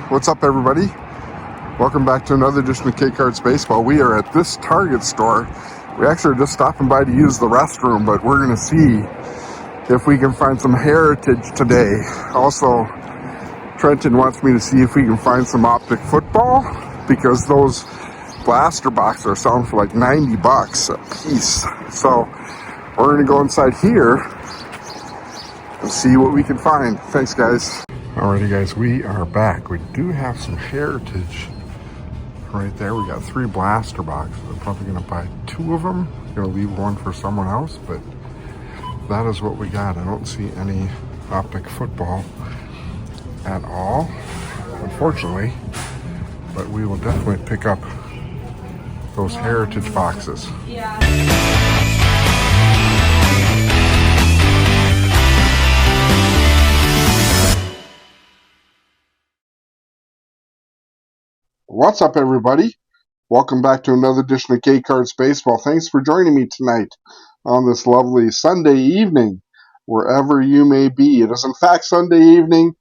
What's up, everybody? Welcome back to another edition of K-Cards Baseball. We are at this Target store. We actually are just stopping by to use the restroom, but we're going to see if we can find some Heritage today. Also, Trenton wants me to see if we can find some Optic football, because those blaster boxes are selling for like $90 a piece. So we're going to go inside here and see what we can find. Thanks, guys. Alrighty, guys, we are back. We do have some Heritage right there. We got 3 blaster boxes. I'm probably going to buy 2 of them. I'm going to leave one for someone else, but that is what we got. I don't see any Optic football at all, unfortunately, but we will definitely pick up those Heritage boxes. What's up, everybody? Welcome back to another edition of K-Cards Baseball. Thanks for joining me tonight on this lovely Sunday evening, wherever you may be. It is in fact Sunday evening,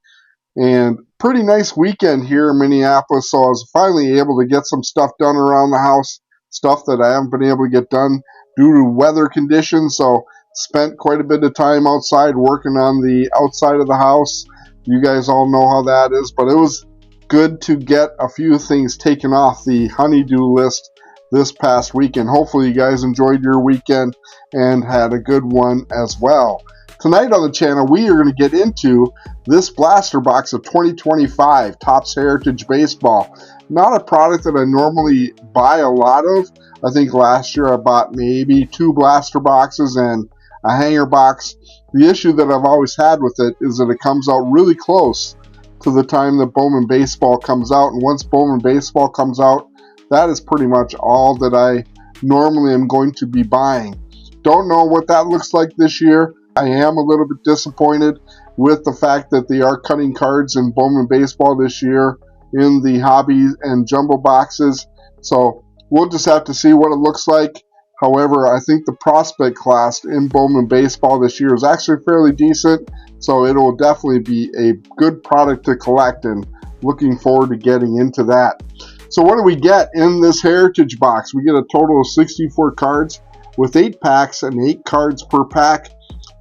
and pretty nice weekend here in Minneapolis, so I was finally able to get some stuff done around the house, stuff that I haven't been able to get done due to weather conditions, so spent quite a bit of time outside working on the outside of the house. You guys all know how that is, but it was good to get a few things taken off the honey-do list this past weekend. Hopefully you guys enjoyed your weekend and had a good one as well. Tonight on the channel, we are going to get into this blaster box of 2025 Topps Heritage Baseball. Not a product that I normally buy a lot of. I think last year I bought maybe 2 blaster boxes and a hanger box. The issue that I've always had with it is that it comes out really close to the time that Bowman Baseball comes out, and once Bowman Baseball comes out, that is pretty much all that I normally am going to be buying. Don't know what that looks like this year. I am a little bit disappointed with the fact that they are cutting cards in Bowman Baseball this year in the hobby and jumbo boxes, so we'll just have to see what it looks like. However, I think the prospect class in Bowman Baseball this year is actually fairly decent, so it will definitely be a good product to collect, and looking forward to getting into that. So what do we get in this Heritage box? We get a total of 64 cards with 8 packs and 8 cards per pack.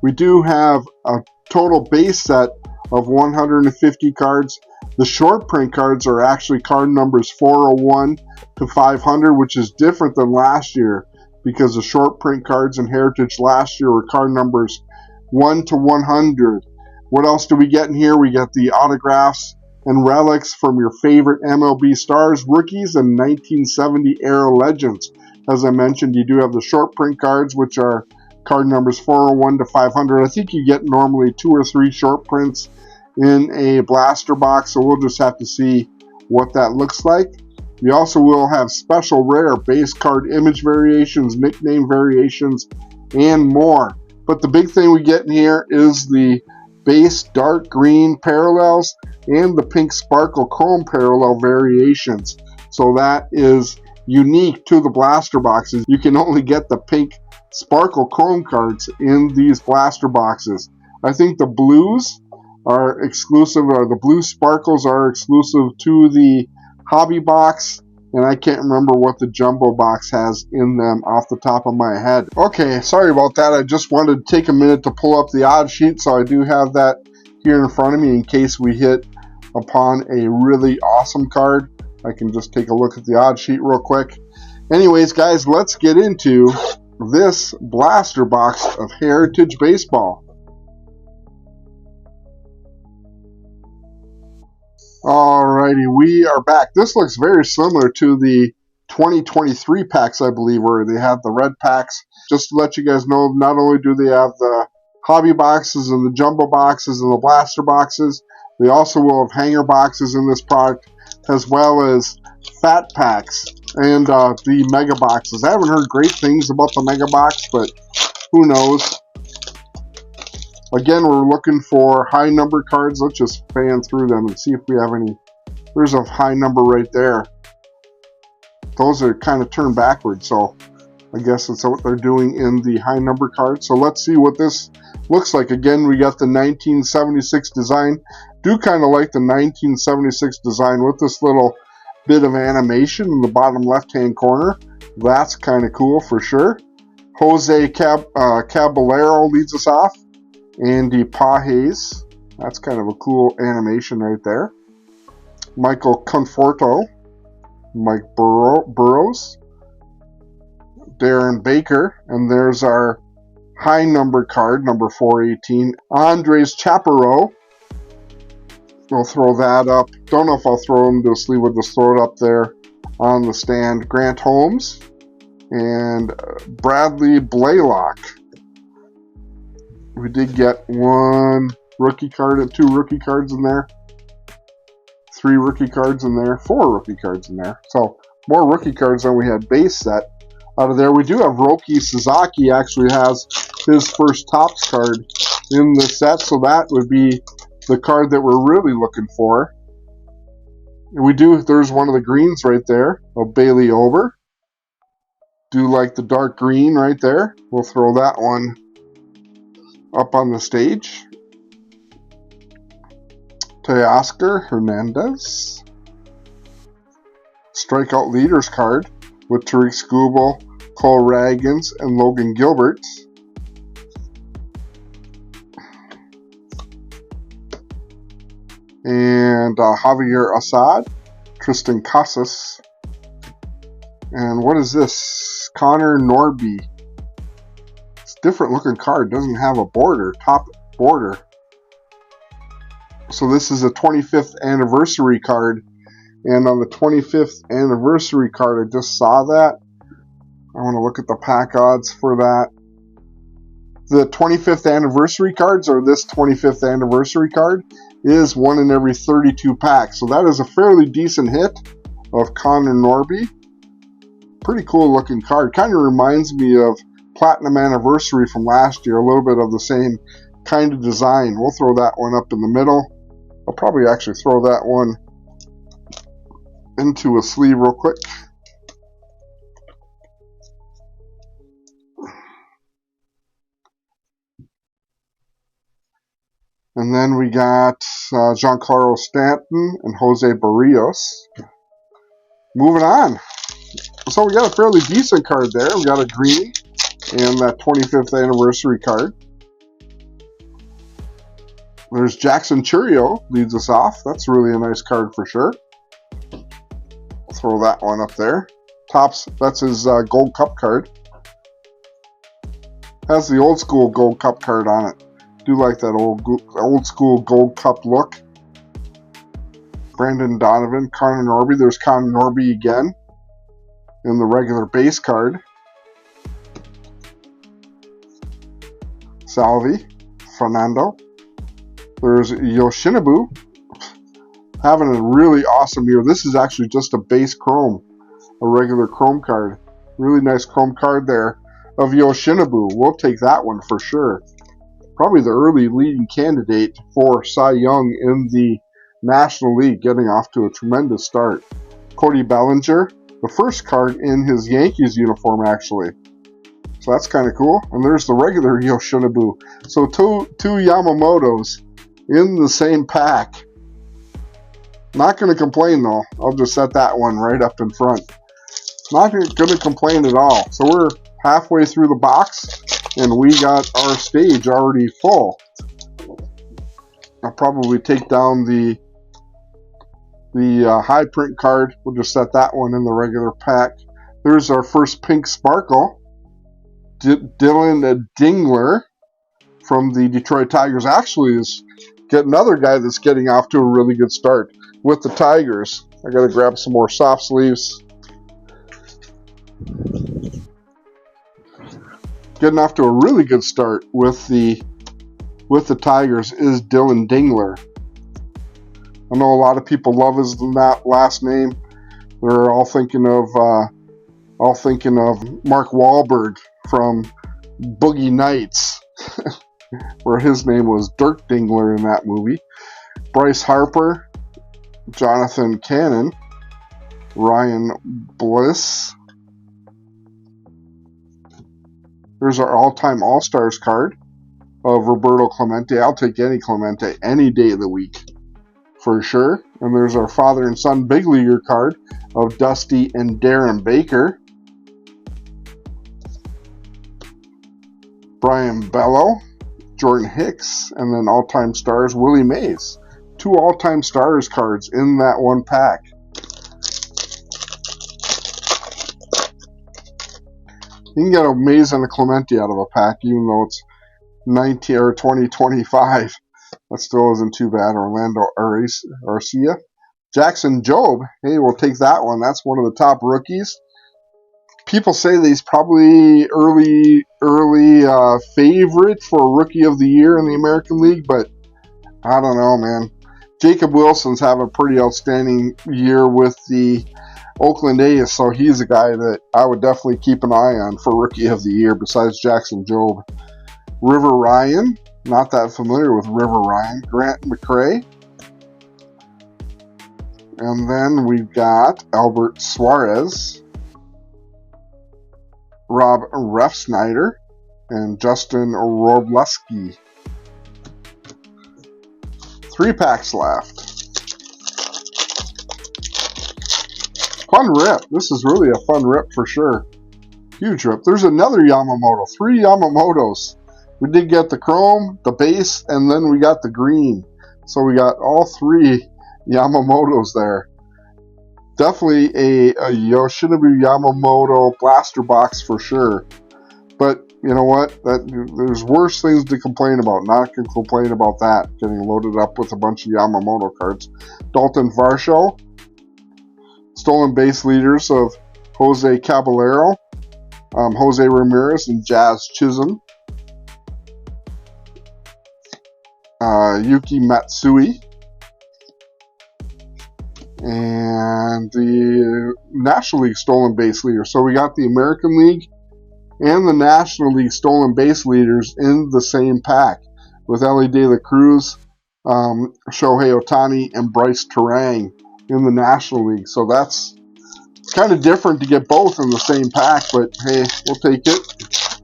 We do have a total base set of 150 cards. The short print cards are actually card numbers 401 to 500, which is different than last year, because the short print cards in Heritage last year were card numbers 1 to 100. What else do we get in here? We get the autographs and relics from your favorite MLB stars, rookies, and 1970 era legends. As I mentioned, you do have the short print cards, which are card numbers 401 to 500. I think you get normally 2 or 3 short prints in a blaster box, so we'll just have to see what that looks like. We also will have special rare base card image variations, nickname variations, and more. But the big thing we get in here is the base dark green parallels and the pink sparkle chrome parallel variations. So that is unique to the blaster boxes. You can only get the pink sparkle chrome cards in these blaster boxes. I think the blues are exclusive, or the blue sparkles are exclusive to the hobby box, and I can't remember what the jumbo box has in them off the top of my head. Okay, sorry about that. I just wanted to take a minute to pull up the odd sheet, so I do have that here in front of me in case we hit upon a really awesome card. I can just take a look at the odd sheet real quick. Anyways, guys, let's get into this blaster box of Heritage Baseball. Alrighty, we are back. This looks very similar to the 2023 packs, I believe, where they have the red packs. Just to let you guys know, not only do they have the hobby boxes and the jumbo boxes and the blaster boxes, they also will have hanger boxes in this product, as well as fat packs and the mega boxes. I haven't heard great things about the mega box, but who knows. Again, we're looking for high number cards. Let's just fan through them and see if we have any. There's a high number right there. Those are kind of turned backwards, so I guess that's what they're doing in the high number cards. So let's see what this looks like. Again, we got the 1976 design. Do kind of like the 1976 design with this little bit of animation in the bottom left-hand corner. That's kind of cool for sure. Jose Caballero leads us off. Andy Pages. That's kind of a cool animation right there. Michael Conforto. Mike Burrows. Darren Baker. And there's our high number card, number 418. Andres Chaparro. We'll throw that up. Don't know if I'll throw him to a sleeve. We'll just throw it up there on the stand. Grant Holmes. And Bradley Blaylock. We did get one rookie card and 2 rookie cards in there. 3 rookie cards in there. 4 rookie cards in there. So more rookie cards than we had base set out of there. We do have Roki Sasaki actually has his first Topps card in the set. So that would be the card that we're really looking for. There's one of the greens right there of Bailey Ober. Do like the dark green right there. We'll throw that one up on the stage. Teoscar Hernandez. Strikeout leaders card with Tariq Skubal, Cole Ragans, and Logan Gilbert. And Javier Assad, Tristan Casas. And what is this? Connor Norby. It's a different looking card. Doesn't have a border, top border. So this is a 25th anniversary card. And on the 25th anniversary card, I just saw that. I want to look at the pack odds for that. The 25th anniversary cards, or this 25th anniversary card, is 1 in every 32 packs. So that is a fairly decent hit of Connor Norby. Pretty cool looking card. Kind of reminds me of Platinum Anniversary from last year. A little bit of the same kind of design. We'll throw that one up in the middle. I'll probably actually throw that one into a sleeve real quick. And then we got Giancarlo Stanton and Jose Barrios. Moving on. So we got a fairly decent card there. We got a green and that 25th anniversary card. There's Jackson Chourio leads us off. That's really a nice card for sure. I'll throw that one up there. Topps, that's his Gold Cup card. Has the old school Gold Cup card on it. Do like that old school Gold Cup look. Brandon Donovan, Connor Norby. There's Connor Norby again in the regular base card. Salvi, Fernando. There's Yoshinobu, having a really awesome year. This is actually just a base chrome, a regular chrome card. Really nice chrome card there of Yoshinobu. We'll take that one for sure. Probably the early leading candidate for Cy Young in the National League, getting off to a tremendous start. Cody Bellinger, the first card in his Yankees uniform actually. So that's kind of cool. And there's the regular Yoshinobu. So two Yamamotos in the same pack. Not going to complain though. I'll just set that one right up in front. Not going to complain at all. So we're halfway through the box and we got our stage already full. I'll probably take down the high print card. We'll just set that one in the regular pack. There's our first pink sparkle. Dylan Dingler from the Detroit Tigers actually is another guy that's getting off to a really good start with the Tigers. I got to grab some more soft sleeves. Getting off to a really good start with the Tigers is Dylan Dingler. I know a lot of people love his last name. They're all thinking of Mark Wahlberg from Boogie Nights, where his name was Dirk Dingler in that movie. Bryce Harper, Jonathan Cannon, Ryan Bliss. There's our all-time All-Stars card of Roberto Clemente. I'll take any Clemente any day of the week. for sure. And there's our father and son big leaguer card of Dusty and Darren Baker. Brian Bello, Jordan Hicks, and then all-time stars Willie Mays. 2 all-time stars cards in that one pack. You can get a Mays and a Clemente out of a pack, even though it's 19 or 2025. That still isn't too bad. Orlando Arcia. Jackson Jobe. Hey, we'll take that one. That's one of the top rookies. People say that he's probably early favorite for Rookie of the Year in the American League, but I don't know, man. Jacob Wilson's having a pretty outstanding year with the Oakland A's, so he's a guy that I would definitely keep an eye on for Rookie of the Year besides Jackson Jobe. River Ryan, not that familiar with River Ryan. Grant McCray. And then we've got Albert Suarez, Rob Refsnyder, and Justin Wroblewski. 3 packs left. Fun rip. This is really a fun rip for sure. Huge rip. There's another Yamamoto. 3 Yamamotos. We did get the chrome, the base, and then we got the green. So we got all 3 Yamamotos there. Definitely a Yoshinobu Yamamoto blaster box for sure. But you know what? There's worse things to complain about. Not going to complain about that. Getting loaded up with a bunch of Yamamoto cards. Dalton Varsho. Stolen base leaders of Jose Caballero, Jose Ramirez, and Jazz Chisholm. Yuki Matsui. And the National League stolen base leader. So we got the American League and the National League stolen base leaders in the same pack with Ellie De La Cruz, Shohei Ohtani, and Bryce Terang in the National League. So that's kind of different to get both in the same pack, but hey, we'll take it.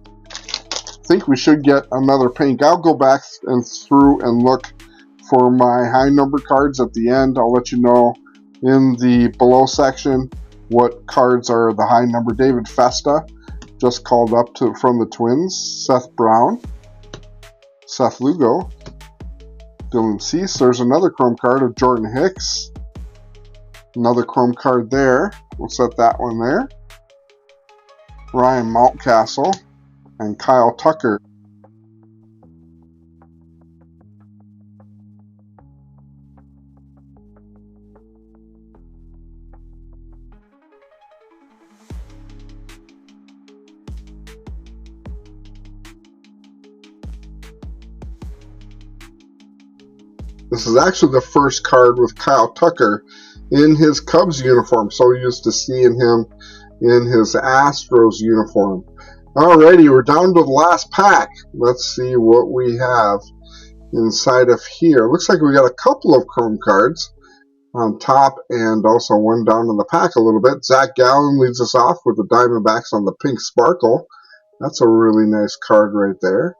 I think we should get another pink. I'll go back and through and look for my high number cards at the end. I'll let you know in the below section what cards are the high number. David Festa just called up from the Twins. Seth Brown, Seth Lugo, Dylan Cease. There's another chrome card of Jordan Hicks. Another chrome card there. We'll set that one there. Ryan Mountcastle and Kyle Tucker. This is actually the first card with Kyle Tucker in his Cubs uniform. So used to seeing him in his Astros uniform. Alrighty, we're down to the last pack. Let's see what we have inside of here. Looks like we got a couple of chrome cards on top and also one down in the pack a little bit. Zach Gallen leads us off with the Diamondbacks on the pink sparkle. That's a really nice card right there.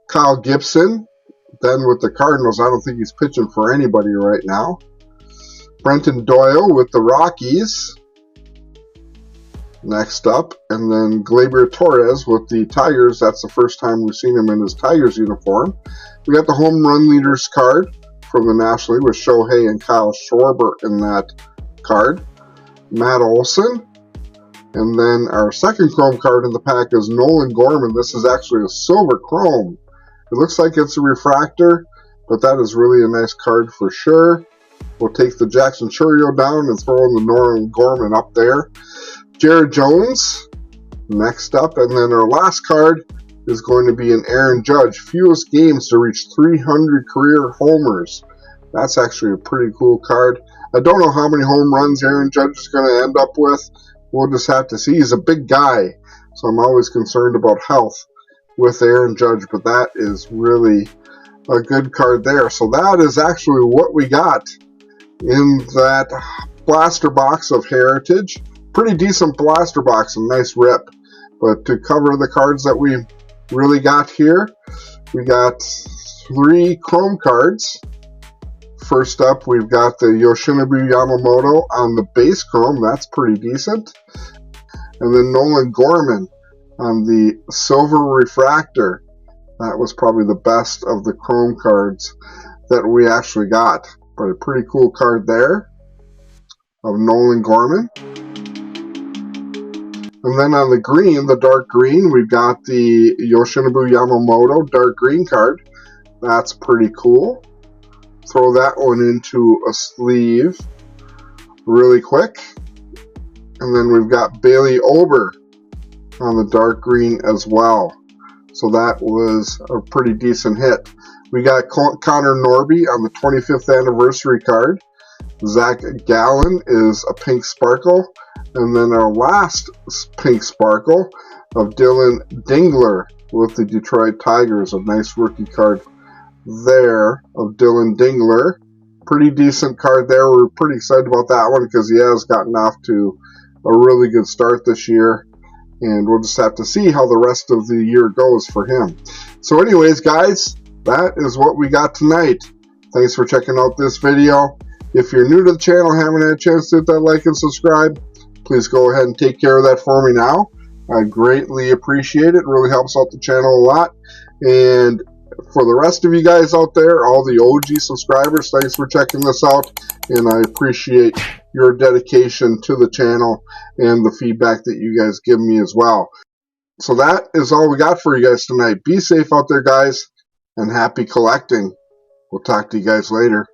Kyle Gibson, then with the Cardinals. I don't think he's pitching for anybody right now. Brenton Doyle with the Rockies. Next up, and then Gleyber Torres with the Tigers. That's the first time we've seen him in his Tigers uniform. We got the home run leaders card from the National League with Shohei and Kyle Schwarber in that card. Matt Olson. And then our second chrome card in the pack is Nolan Gorman. This is actually a silver chrome. It looks like it's a refractor, but that is really a nice card for sure. We'll take the Jackson Chourio down and throw in the Nolan Gorman up there. Jared Jones, next up. And then our last card is going to be an Aaron Judge. Fewest games to reach 300 career homers. That's actually a pretty cool card. I don't know how many home runs Aaron Judge is going to end up with. We'll just have to see. He's a big guy, so I'm always concerned about health with Aaron Judge, but that is really a good card there. So that is actually what we got in that blaster box of Heritage. Pretty decent blaster box, a nice rip. But to cover the cards that we really got here, we got 3 chrome cards First up, we've got the Yoshinobu Yamamoto on the base chrome. That's pretty decent. And then Nolan Gorman on the silver refractor. That was probably the best of the chrome cards that we actually got. But a pretty cool card there of Nolan Gorman. And then on the green, the dark green, we've got the Yoshinobu Yamamoto dark green card. That's pretty cool. Throw that one into a sleeve really quick. And then we've got Bailey Ober on the dark green as well. So that was a pretty decent hit. We got Connor Norby on the 25th anniversary card. Zach Gallen is a pink sparkle. And then our last pink sparkle of Dylan Dingler with the Detroit Tigers. A nice rookie card there of Dylan Dingler. Pretty decent card there. We're pretty excited about that one because he has gotten off to a really good start this year. And we'll just have to see how the rest of the year goes for him. So anyways, guys, that is what we got tonight. Thanks for checking out this video. If you're new to the channel, haven't had a chance to hit that like and subscribe, please go ahead and take care of that for me now. I greatly appreciate it. It really helps out the channel a lot. And for the rest of you guys out there, all the OG subscribers, thanks for checking this out. And I appreciate your dedication to the channel and the feedback that you guys give me as well. So that is all we got for you guys tonight. Be safe out there, guys, and happy collecting. We'll talk to you guys later.